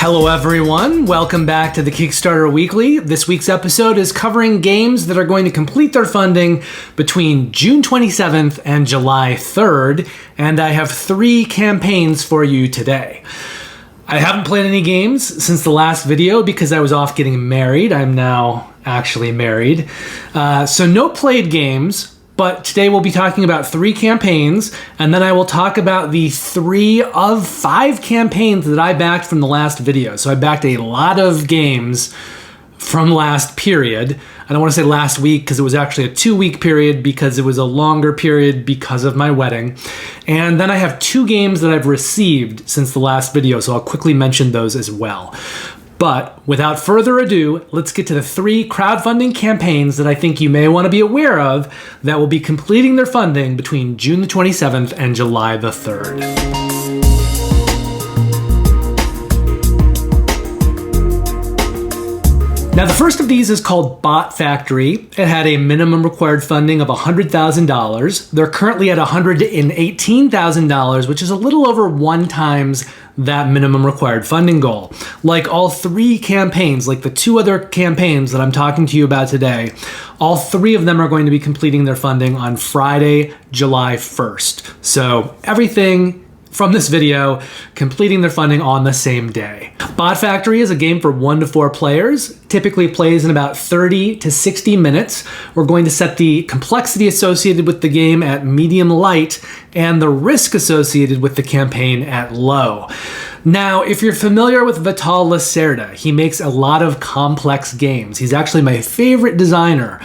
Hello everyone, welcome back to the Kickstarter Weekly. This week's episode is covering games that are going to complete their funding between June 27th and July 3rd, and I have 3 campaigns for you today. I haven't played any games since the last video because I was off getting married. I'm now actually married. So no played games. But today we'll be talking about 3 campaigns, and then I will talk about the 3 of 5 campaigns that I backed from the last video. So I backed a lot of games from last period. I don't want to say last week because it was actually a 2-week period because it was a longer period because of my wedding. And then I have 2 games that I've received since the last video, so I'll quickly mention those as well. But without further ado, let's get to the 3 crowdfunding campaigns that I think you may want to be aware of that will be completing their funding between June the 27th and July the 3rd. Now, the first of these is called Bot Factory. It had a minimum required funding of $100,000. They're currently at $118,000, which is a little over 1 times that minimum required funding goal. Like all 3 campaigns, like the 2 other campaigns that I'm talking to you about today, all 3 of them are going to be completing their funding on Friday, July 1st. So everything from this video completing their funding on the same day. Bot Factory is a game for 1 to 4 players, typically plays in about 30 to 60 minutes. We're going to set the complexity associated with the game at medium light and the risk associated with the campaign at low. Now, if you're familiar with Vital Lacerda, he makes a lot of complex games. He's actually my favorite designer.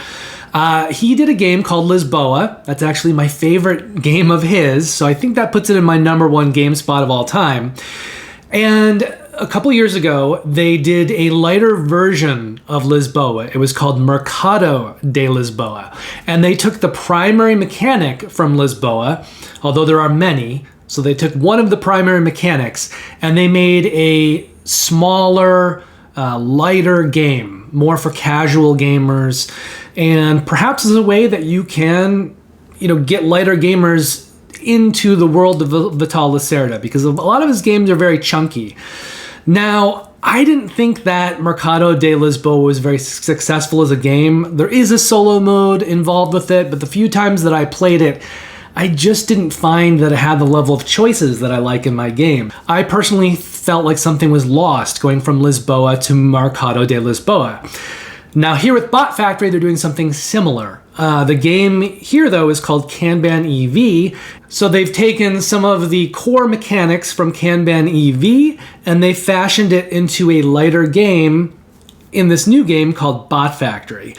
He did a game called Lisboa. That's actually my favorite game of his, so I think that puts it in my #1 game spot of all time. And a couple years ago, they did a lighter version of Lisboa. It was called Mercado de Lisboa. And they took the primary mechanic from Lisboa, although there are many. So they took one of the primary mechanics and they made a smaller, lighter game, more for casual gamers, and perhaps as a way that you can, get lighter gamers into the world of Vital Lacerda, because a lot of his games are very chunky. Now, I didn't think that Mercado de Lisboa was very successful as a game. There is a solo mode involved with it, but the few times that I played it, I just didn't find that it had the level of choices that I like in my game. I personally felt like something was lost going from Lisboa to Mercado de Lisboa. Now here with Bot Factory, they're doing something similar. The game here, though, is called Kanban EV. So they've taken some of the core mechanics from Kanban EV and they fashioned it into a lighter game in this new game called Bot Factory.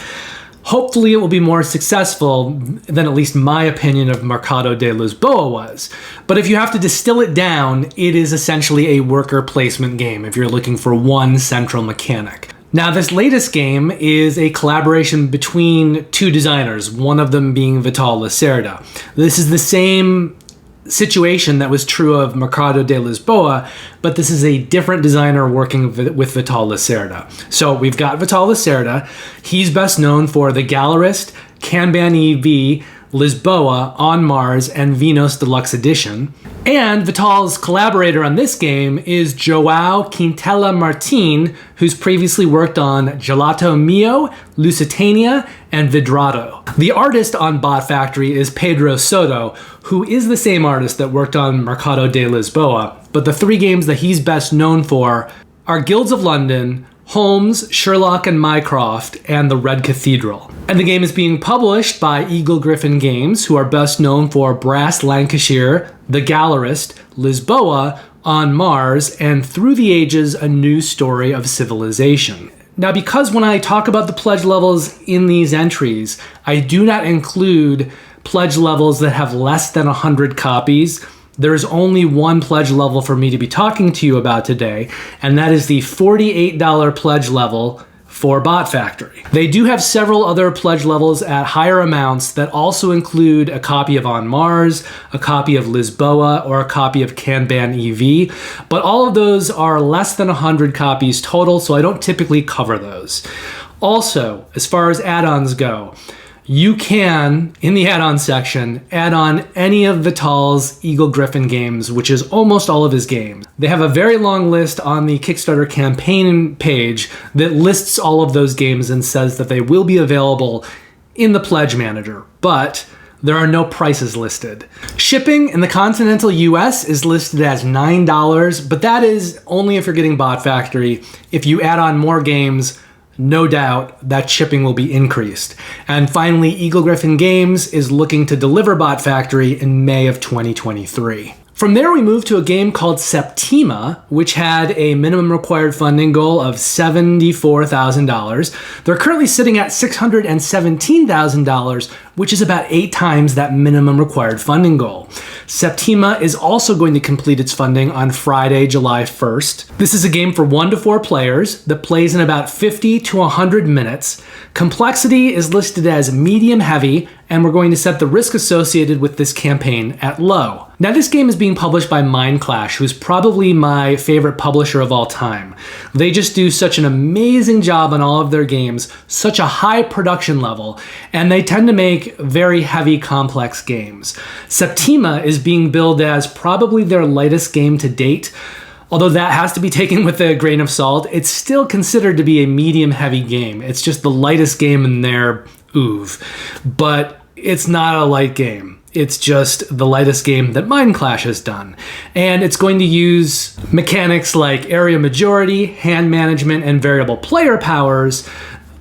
Hopefully it will be more successful than at least my opinion of Mercado de Lisboa was. But if you have to distill it down, it is essentially a worker placement game if you're looking for one central mechanic. Now, this latest game is a collaboration between 2 designers, one of them being Vital Lacerda. This is the same situation that was true of Mercado de Lisboa, but this is a different designer working with Vital Lacerda. So we've got Vital Lacerda. He's best known for The Gallerist, Kanban EV, Lisboa, On Mars, and Venus Deluxe Edition. And Vital's collaborator on this game is Joao Quintela Martin, who's previously worked on Gelato Mio, Lusitania, and Vidrado. The artist on Bot Factory is Pedro Soto, who is the same artist that worked on Mercado de Lisboa, but the 3 games that he's best known for are Guilds of London, Holmes, Sherlock and Mycroft, and The Red Cathedral. And the game is being published by Eagle Gryphon Games, who are best known for Brass Lancashire, The Gallerist, Lisboa, On Mars, and Through the Ages, A New Story of Civilization. Now, because when I talk about the pledge levels in these entries, I do not include pledge levels that have less than 100 copies, there's only one pledge level for me to be talking to you about today, and that is the $48 pledge level for Bot Factory. They do have several other pledge levels at higher amounts that also include a copy of On Mars, a copy of Lisboa, or a copy of Kanban EV, but all of those are less than 100 copies total, so I don't typically cover those. Also, as far as add-ons go, you can, in the add-on section, add on any of Vital's Eagle Gryphon games, which is almost all of his games. They have a very long list on the Kickstarter campaign page that lists all of those games and says that they will be available in the Pledge Manager, but there are no prices listed. Shipping in the continental US is listed as $9, but that is only if you're getting Bot Factory. If you add on more games, no doubt that shipping will be increased. And finally, Eagle Gryphon Games is looking to deliver Bot Factory in May of 2023. From there, we moved to a game called Septima, which had a minimum required funding goal of $74,000. They're currently sitting at $617,000, which is about 8 times that minimum required funding goal. Septima is also going to complete its funding on Friday, July 1st. This is a game for 1 to 4 players that plays in about 50 to 100 minutes. Complexity is listed as medium heavy, and we're going to set the risk associated with this campaign at low. Now, this game is being published by Mindclash, who's probably my favorite publisher of all time. They just do such an amazing job on all of their games, such a high production level, and they tend to make very heavy, complex games. Septima is being billed as probably their lightest game to date. Although that has to be taken with a grain of salt, it's still considered to be a medium-heavy game. It's just the lightest game in their oeuvre. But it's not a light game. It's just the lightest game that Mindclash has done. And it's going to use mechanics like area majority, hand management, and variable player powers.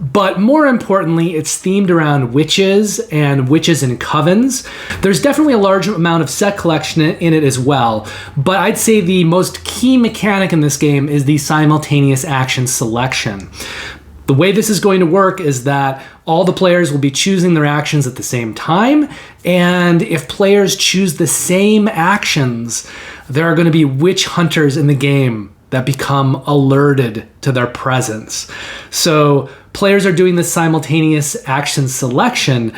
But more importantly, it's themed around witches and witches and covens. There's definitely a large amount of set collection in it as well, but I'd say the most key mechanic in this game is the simultaneous action selection. The way this is going to work is that all the players will be choosing their actions at the same time, and if players choose the same actions, there are going to be witch hunters in the game that become alerted to their presence. So players are doing this simultaneous action selection,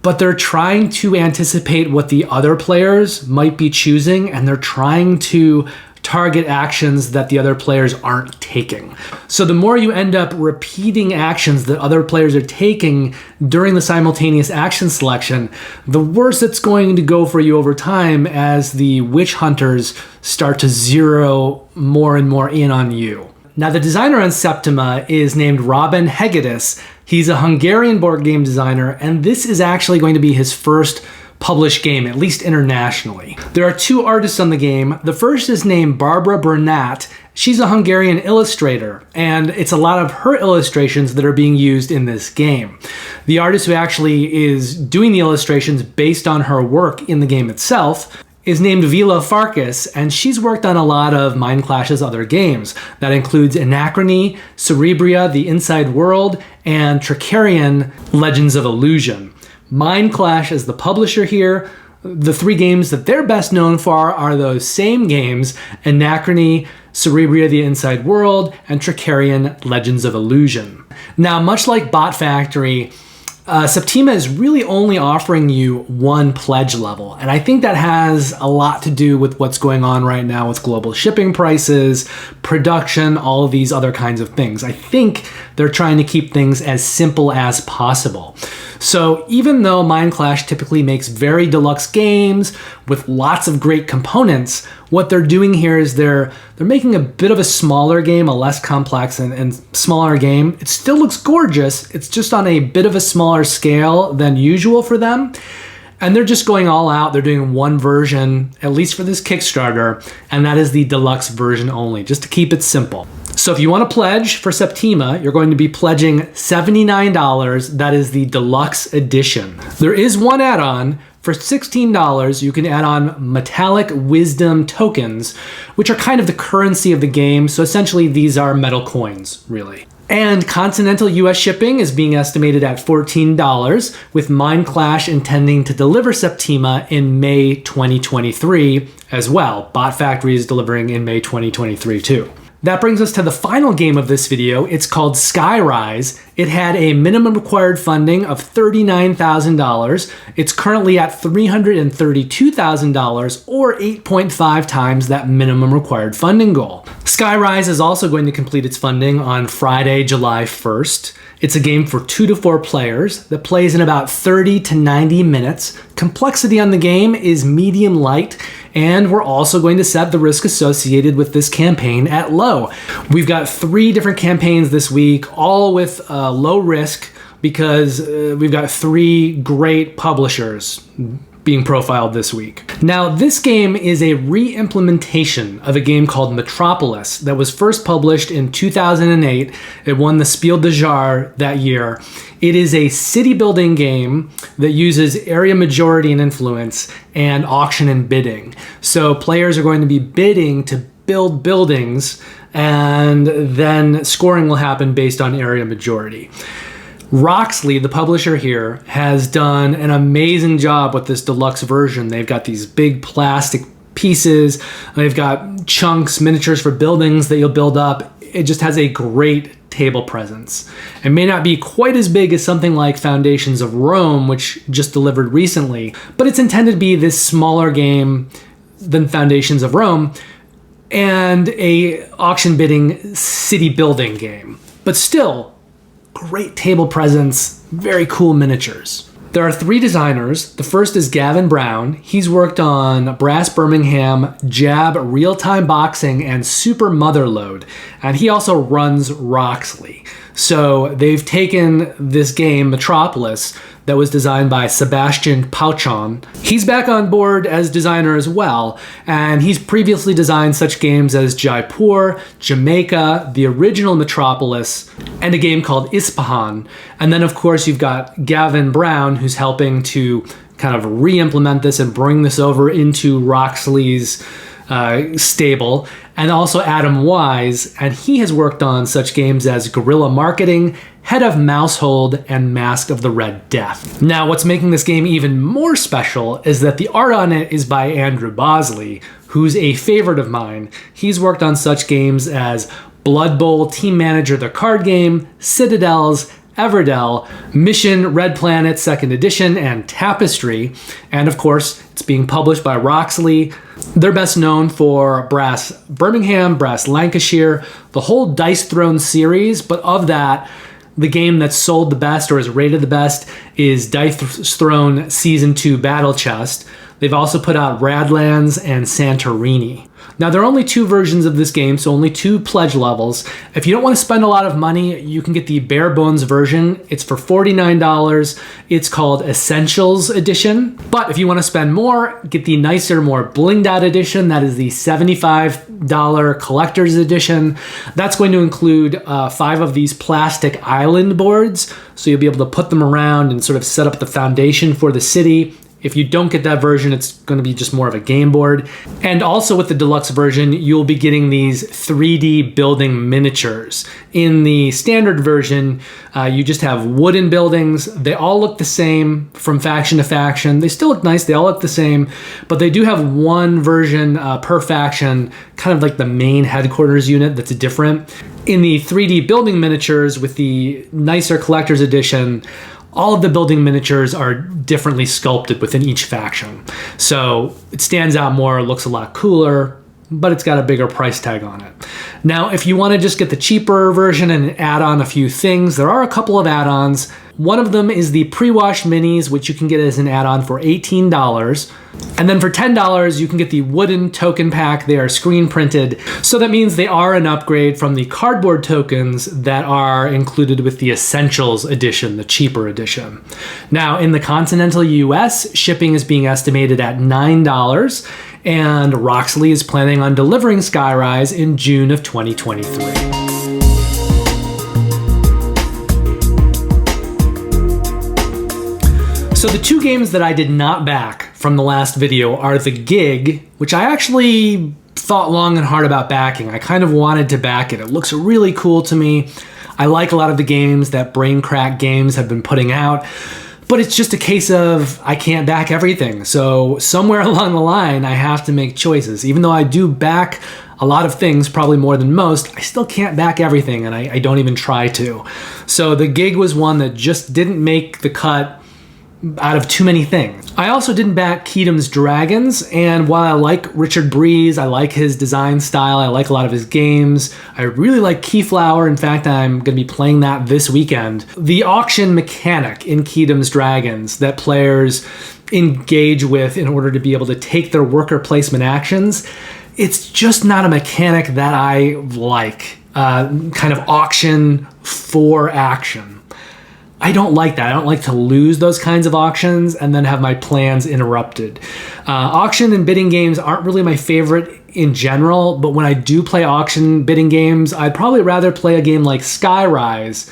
but they're trying to anticipate what the other players might be choosing, and they're trying to target actions that the other players aren't taking. So the more you end up repeating actions that other players are taking during the simultaneous action selection, the worse it's going to go for you over time as the witch hunters start to zero more and more in on you. Now, the designer on Septima is named Robin Hegedus. He's a Hungarian board game designer, and this is actually going to be his first published game, at least internationally. There are 2 artists on the game. The first is named Barbara Bernat. She's a Hungarian illustrator, and it's a lot of her illustrations that are being used in this game. The artist who actually is doing the illustrations based on her work in the game itself is named Vila Farkas, and she's worked on a lot of Mindclash's other games. That includes Anachrony, Cerebria, The Inside World, and Tricarian, Legends of Illusion. Mindclash is the publisher here. The 3 games that they're best known for are those same games: Anachrony, Cerebria, The Inside World, and Tricarian, Legends of Illusion. Now, much like Bot Factory, Septima is really only offering you 1 pledge level, and I think that has a lot to do with what's going on right now with global shipping prices, production, all of these other kinds of things. I think they're trying to keep things as simple as possible. So even though Mindclash typically makes very deluxe games with lots of great components, what they're doing here is they're making a bit of a smaller game, a less complex and smaller game. It still looks gorgeous. It's just on a bit of a smaller scale than usual for them. And they're just going all out. They're doing 1 version, at least for this Kickstarter, and that is the deluxe version only, just to keep it simple. So if you want to pledge for Septima, you're going to be pledging $79. That is the deluxe edition. There is 1 add-on. For $16, you can add on metallic wisdom tokens, which are kind of the currency of the game. So essentially, these are metal coins, really. And continental US shipping is being estimated at $14, with Mindclash intending to deliver Septima in May 2023 as well. Bot Factory is delivering in May 2023 too. That brings us to the final game of this video. It's called Skyrise. It had a minimum required funding of $39,000. It's currently at $332,000, or 8.5 times that minimum required funding goal. Skyrise is also going to complete its funding on Friday, July 1st. It's a game for 2 to 4 players that plays in about 30 to 90 minutes. Complexity on the game is medium light, and we're also going to set the risk associated with this campaign at low. We've got 3 different campaigns this week, all with low risk, because we've got 3 great publishers being profiled this week. Now, this game is a re-implementation of a game called Metropolis that was first published in 2008. It won the Spiel des Jahres that year. It is a city building game that uses area majority and influence and auction and bidding. So players are going to be bidding to build buildings, and then scoring will happen based on area majority. Roxley, the publisher here, has done an amazing job with this deluxe version. They've got these big plastic pieces, they've got chunks, miniatures for buildings that you'll build up. It just has a great table presence. It may not be quite as big as something like Foundations of Rome, which just delivered recently, but it's intended to be this smaller game than Foundations of Rome and a auction bidding city building game. But still, great table presence, very cool miniatures. There are 3 designers. The first is Gavin Brown. He's worked on Brass Birmingham, Jab, Real-Time Boxing, and Super Motherload. And he also runs Roxley. So they've taken this game, Metropolis, that was designed by Sebastian Pauchon. He's back on board as designer as well, and he's previously designed such games as Jaipur, Jamaica, the original Metropolis, and a game called Ispahan. And then of course you've got Gavin Brown, who's helping to kind of re-implement this and bring this over into Roxley's stable, and also Adam Wise, and he has worked on such games as Guerrilla Marketing, Head of Mousehold, and Mask of the Red Death. Now, what's making this game even more special is that the art on it is by Andrew Bosley, who's a favorite of mine. He's worked on such games as Blood Bowl, Team Manager the card game, Citadels, Everdell, Mission, Red Planet 2nd Edition, and Tapestry. And of course, it's being published by Roxley. They're best known for Brass Birmingham, Brass Lancashire, the whole Dice Throne series, but of that, the game that's sold the best or is rated the best is Dice Throne Season 2 Battle Chest. They've also put out Radlands and Santorini. Now, there are only 2 versions of this game, so only 2 pledge levels. If you don't want to spend a lot of money, you can get the bare bones version. It's for $49. It's called Essentials Edition. But if you want to spend more, get the nicer, more blinged out edition. That is the $75 Collector's Edition. That's going to include 5 of these plastic island boards, so you'll be able to put them around and sort of set up the foundation for the city. If you don't get that version, it's going to be just more of a game board. And also with the deluxe version, you'll be getting these 3D building miniatures. In the standard version, you just have wooden buildings. They all look the same from faction to faction. They still look nice. They all look the same, but they do have one version per faction, kind of like the main headquarters unit that's different. In the 3D building miniatures with the nicer collector's edition, all of the building miniatures are differently sculpted within each faction. So it stands out more, looks a lot cooler, but it's got a bigger price tag on it. Now, if you want to just get the cheaper version and add on a few things, there are a couple of add-ons. One of them is the pre-washed minis, which you can get as an add-on for $18. And then for $10, you can get the wooden token pack. They are screen printed. So that means they are an upgrade from the cardboard tokens that are included with the Essentials edition, the cheaper edition. Now, in the continental US, shipping is being estimated at $9, and Roxley is planning on delivering Skyrise in June of 2023. So the 2 games that I did not back from the last video are The Gig, which I actually thought long and hard about backing. I kind of wanted to back it. It looks really cool to me. I like a lot of the games that Brain Crack Games have been putting out, but it's just a case of I can't back everything. So somewhere along the line, I have to make choices. Even though I do back a lot of things, probably more than most, I still can't back everything, and I don't even try to. So The Gig was one that just didn't make the cut out of too many things. I also didn't back Kedem's Dragons, and while I like Richard Breeze, I like his design style, I like a lot of his games, I really like Keyflower. In fact, I'm going to be playing that this weekend. The auction mechanic in Kedem's Dragons that players engage with in order to be able to take their worker placement actions, it's just not a mechanic that I like. Kind of auction for action. I don't like that. I don't like to lose those kinds of auctions and then have my plans interrupted. Auction and bidding games aren't really my favorite in general, but when I do play auction bidding games, I'd probably rather play a game like Skyrise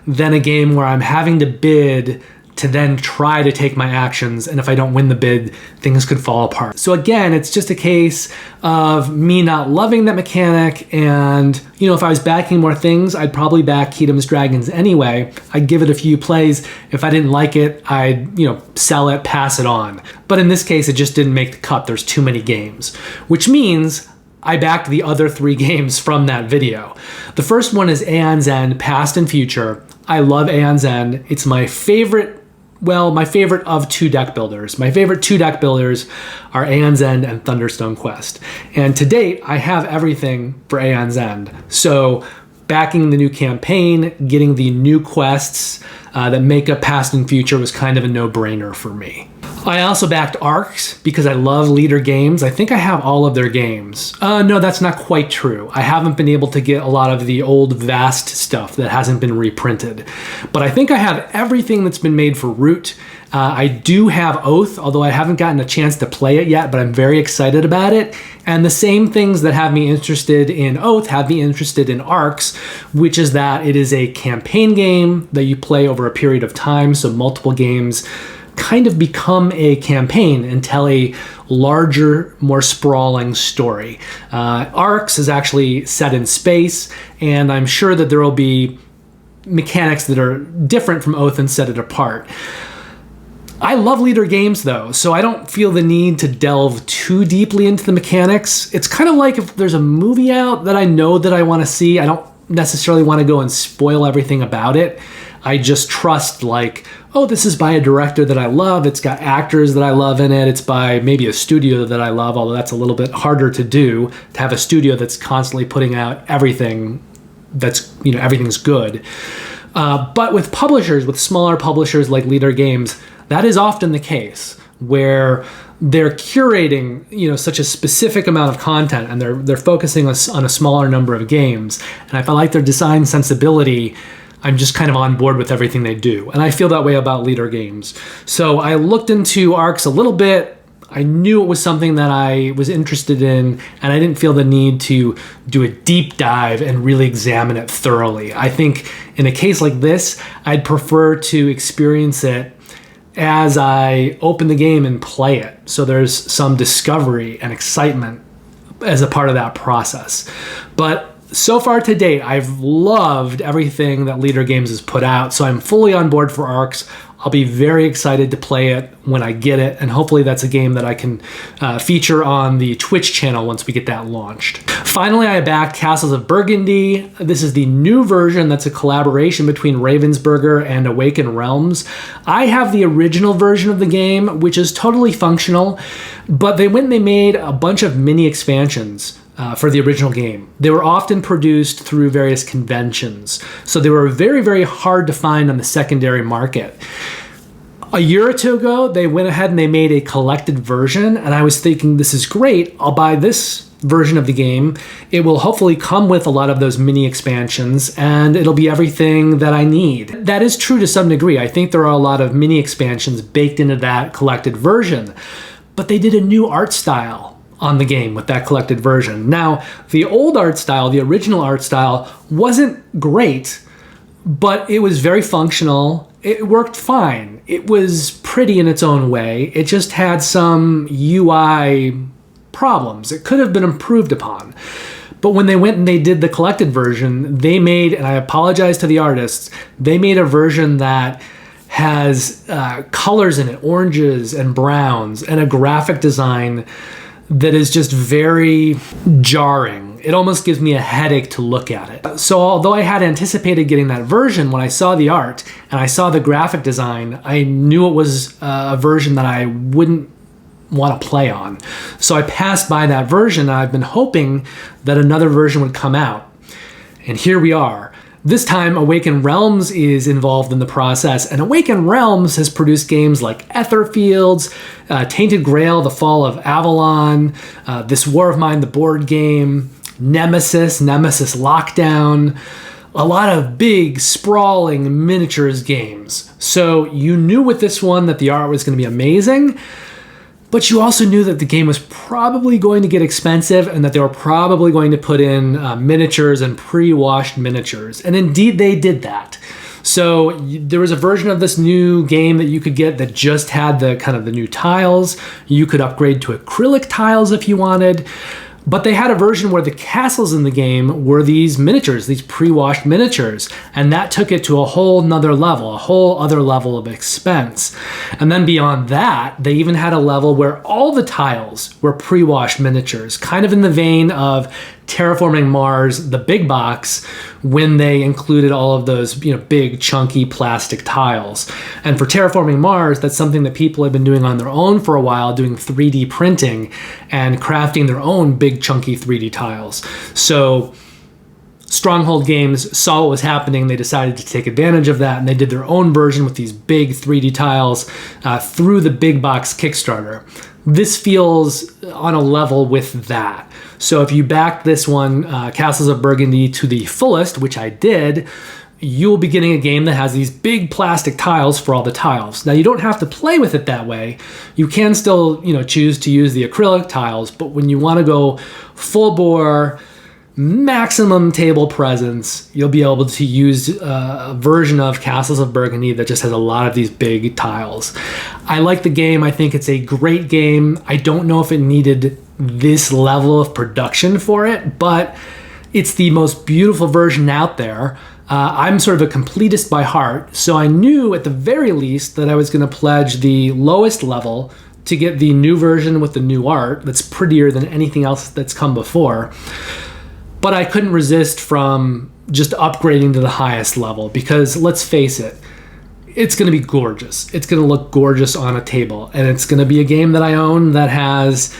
than a game where I'm having to bid to then try to take my actions, and if I don't win the bid, things could fall apart. So again, it's just a case of me not loving that mechanic, and if I was backing more things, I'd probably back Kedem's Dragons anyway. I'd give it a few plays. If I didn't like it, I'd sell it, pass it on. But in this case, it just didn't make the cut. There's too many games, which means I backed the other 3 games from that video. The first one is Aeon's End, Past and Future. I love Aeon's End. It's my favorite of 2 deck builders. My favorite 2 deck builders are Aeon's End and Thunderstone Quest. And to date, I have everything for Aeon's End. So backing the new campaign, getting the new quests that make up Past and Future was kind of a no-brainer for me. I also backed Arcs because I love Leader Games. I think I have all of their games. No, that's not quite true. I haven't been able to get a lot of the old Vast stuff that hasn't been reprinted. But I think I have everything that's been made for Root. I do have Oath, although I haven't gotten a chance to play it yet, but I'm very excited about it. And the same things that have me interested in Oath have me interested in Arcs, which is that it is a campaign game that you play over a period of time, so multiple games kind of become a campaign and tell a larger, more sprawling story. Arcs is actually set in space, and I'm sure that there will be mechanics that are different from Oath and set it apart. I love Leader Games though, so I don't feel the need to delve too deeply into the mechanics. It's kind of like if there's a movie out that I know that I want to see, I don't necessarily want to go and spoil everything about it. I just trust this is by a director that I love, it's got actors that I love in it, it's by maybe a studio that I love, although that's a little bit harder to do, to have a studio that's constantly putting out everything that's, everything's good. But with publishers, with smaller publishers like Leader Games, that is often the case, where they're curating, such a specific amount of content, and they're focusing on a smaller number of games. And if I like their design sensibility, I'm just kind of on board with everything they do. And I feel that way about Leader Games. So I looked into Arcs a little bit. I knew it was something that I was interested in, and I didn't feel the need to do a deep dive and really examine it thoroughly. I think in a case like this, I'd prefer to experience it as I open the game and play it. So there's some discovery and excitement as a part of that process. But so far to date, I've loved everything that Leader Games has put out, so I'm fully on board for Arcs. I'll be very excited to play it when I get it, and hopefully that's a game that I can feature on the Twitch channel once we get that launched. Finally, I backed Castles of Burgundy. This is the new version that's a collaboration between Ravensburger and Awaken Realms. I have the original version of the game, which is totally functional, but they went and they made a bunch of mini expansions for the original game. They were often produced through various conventions, so they were very, very hard to find on the secondary market. A year or two ago, they went ahead and they made a collected version, and I was thinking, this is great, I'll buy this version of the game. It will hopefully come with a lot of those mini expansions, and it'll be everything that I need. That is true to some degree. I think there are a lot of mini expansions baked into that collected version, but they did a new art style on the game with that collected version. Now, the old art style, the original art style, wasn't great, but it was very functional. It worked fine. It was pretty in its own way. It just had some UI problems. It could have been improved upon. But when they went and they did the collected version, they made, and I apologize to the artists, they made a version that has colors in it, oranges and browns, and a graphic design that is just very jarring. It almost gives me a headache to look at it. So although I had anticipated getting that version, when I saw the art and I saw the graphic design, I knew it was a version that I wouldn't want to play on. So I passed by that version, and I've been hoping that another version would come out. And here we are. This time, Awakened Realms is involved in the process, and Awakened Realms has produced games like Etherfields, Tainted Grail, The Fall of Avalon, This War of Mine, the board game, Nemesis Lockdown, a lot of big, sprawling miniatures games. So you knew with this one that the art was going to be amazing, but you also knew that the game was probably going to get expensive and that they were probably going to put in miniatures and pre-washed miniatures. And indeed, they did that. So there was a version of this new game that you could get that just had the kind of the new tiles. You could upgrade to acrylic tiles if you wanted. But they had a version where the castles in the game were these miniatures, these pre-washed miniatures, and that took it to a whole other level of expense. And then beyond that, they even had a level where all the tiles were pre-washed miniatures, kind of in the vein of Terraforming Mars, the big box, when they included all of those, big chunky plastic tiles. And for Terraforming Mars, that's something that people have been doing on their own for a while, doing 3D printing and crafting their own big chunky 3D tiles. So Stronghold Games saw what was happening. They decided to take advantage of that, and they did their own version with these big 3D tiles through the big box Kickstarter. This feels on a level with that. So if you back this one, Castles of Burgundy, to the fullest, which I did, you'll be getting a game that has these big plastic tiles for all the tiles. Now, you don't have to play with it that way. You can still, choose to use the acrylic tiles, but when you want to go full bore, maximum table presence, you'll be able to use a version of Castles of Burgundy that just has a lot of these big tiles. I like the game. I think it's a great game. I don't know if it needed this level of production for it, but it's the most beautiful version out there. I'm sort of a completist by heart, so I knew at the very least that I was going to pledge the lowest level to get the new version with the new art that's prettier than anything else that's come before. But I couldn't resist from just upgrading to the highest level because, let's face it, it's going to be gorgeous. It's going to look gorgeous on a table, and it's going to be a game that I own that has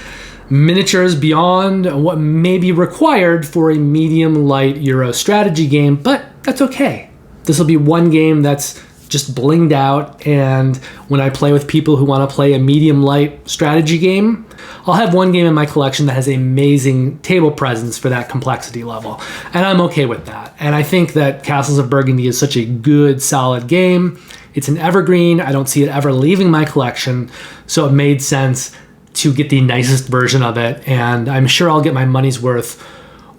miniatures beyond what may be required for a medium light Euro strategy game, but that's okay. This will be one game that's just blinged out, and when I play with people who want to play a medium light strategy game, I'll have one game in my collection that has amazing table presence for that complexity level, and I'm okay with that. And I think that Castles of Burgundy is such a good, solid game. It's an evergreen. I don't see it ever leaving my collection, so it made sense to get the nicest version of it, and I'm sure I'll get my money's worth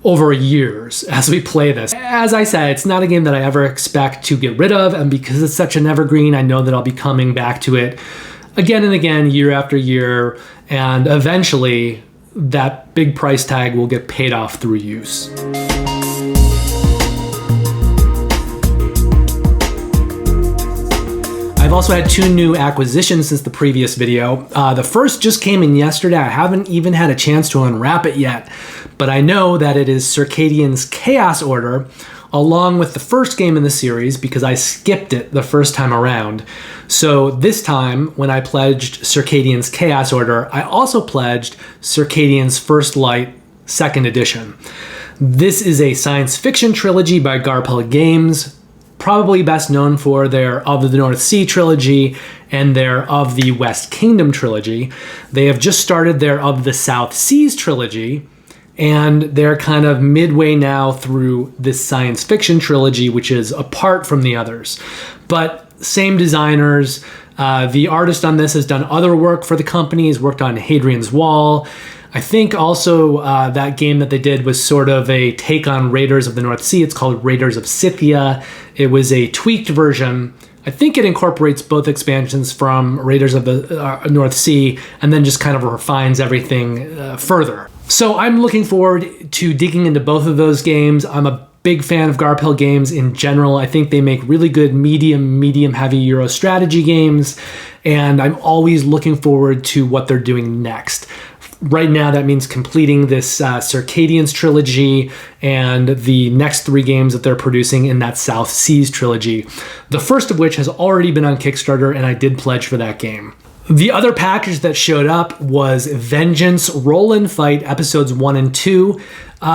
over years as we play this. As I said, it's not a game that I ever expect to get rid of, and because it's such an evergreen, I know that I'll be coming back to it again and again, year after year, and eventually that big price tag will get paid off through use. I've also had 2 new acquisitions since the previous video. The first just came in yesterday. I haven't even had a chance to unwrap it yet, but I know that it is Circadians Chaos Order, along with the first game in the series because I skipped it the first time around. So this time, when I pledged Circadians Chaos Order, I also pledged Circadians First Light 2nd Edition. This is a science fiction trilogy by Garpel Games, probably best known for their Of the North Sea trilogy and their Of the West Kingdom trilogy. They have just started their Of the South Seas trilogy, and they're kind of midway now through this science fiction trilogy, which is apart from the others. But same designers. The artist on this has done other work for the company. He's worked on Hadrian's Wall. I think also that game that they did was sort of a take on Raiders of the North Sea. It's called Raiders of Scythia. It was a tweaked version. I think it incorporates both expansions from Raiders of the North Sea and then just kind of refines everything further. So I'm looking forward to digging into both of those games. I'm a big fan of Garpel Games in general. I think they make really good medium heavy Euro strategy games, and I'm always looking forward to what they're doing next. Right now, that means completing this Circadians trilogy and the next 3 games that they're producing in that South Seas trilogy. The first of which has already been on Kickstarter, and I did pledge for that game. The other package that showed up was Vengeance Roll and Fight Episodes 1 and 2.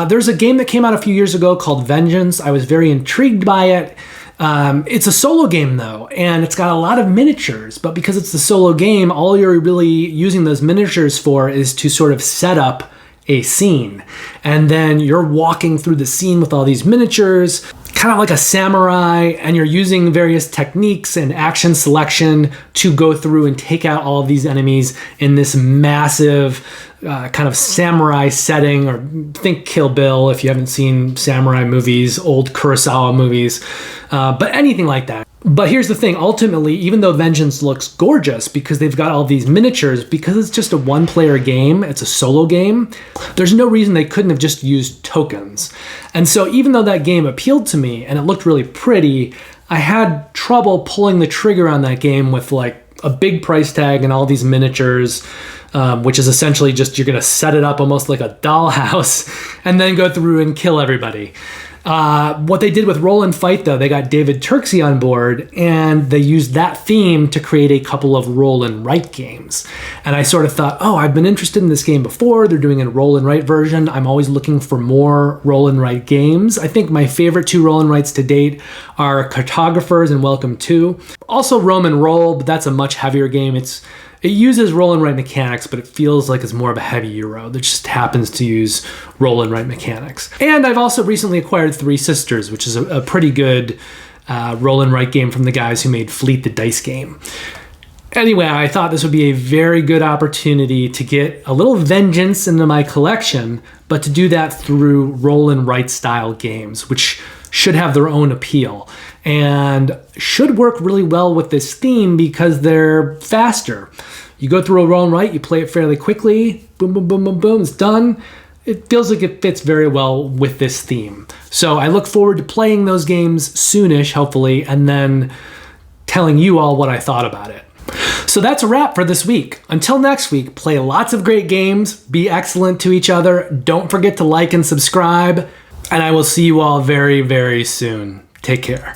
There's a game that came out a few years ago called Vengeance. I was very intrigued by it. It's a solo game though, and it's got a lot of miniatures, but because it's a solo game, all you're really using those miniatures for is to sort of set up a scene. And then you're walking through the scene with all these miniatures, kind of like a samurai, and you're using various techniques and action selection to go through and take out all of these enemies in this massive kind of samurai setting, or think Kill Bill if you haven't seen samurai movies, old Kurosawa movies, but anything like that. But here's the thing, ultimately, even though Vengeance looks gorgeous because they've got all these miniatures, because it's just a one-player game, it's a solo game, there's no reason they couldn't have just used tokens. And so even though that game appealed to me and it looked really pretty, I had trouble pulling the trigger on that game with like a big price tag and all these miniatures, which is essentially just you're gonna set it up almost like a dollhouse and then go through and kill everybody. What they did with Roll and Fight, though, they got David Turksey on board, and they used that theme to create a couple of roll and write games. And I sort of thought, oh, I've been interested in this game before. They're doing a roll and write version. I'm always looking for more roll and write games. I think my favorite 2 roll and writes to date are Cartographers and Welcome To. Also Rome and Roll, but that's a much heavier game. It uses roll and write mechanics, but it feels like it's more of a heavy Euro that just happens to use roll and write mechanics. And I've also recently acquired Three Sisters, which is a pretty good roll and write game from the guys who made Fleet the Dice game. Anyway, I thought this would be a very good opportunity to get a little Vengeance into my collection, but to do that through roll and write style games, which should have their own appeal and should work really well with this theme because they're faster. You go through a roll and write, you play it fairly quickly, boom, boom, boom, boom, boom, it's done. It feels like it fits very well with this theme. So I look forward to playing those games soonish, hopefully, and then telling you all what I thought about it. So that's a wrap for this week. Until next week, play lots of great games, be excellent to each other, don't forget to like and subscribe, and I will see you all very, very soon. Take care.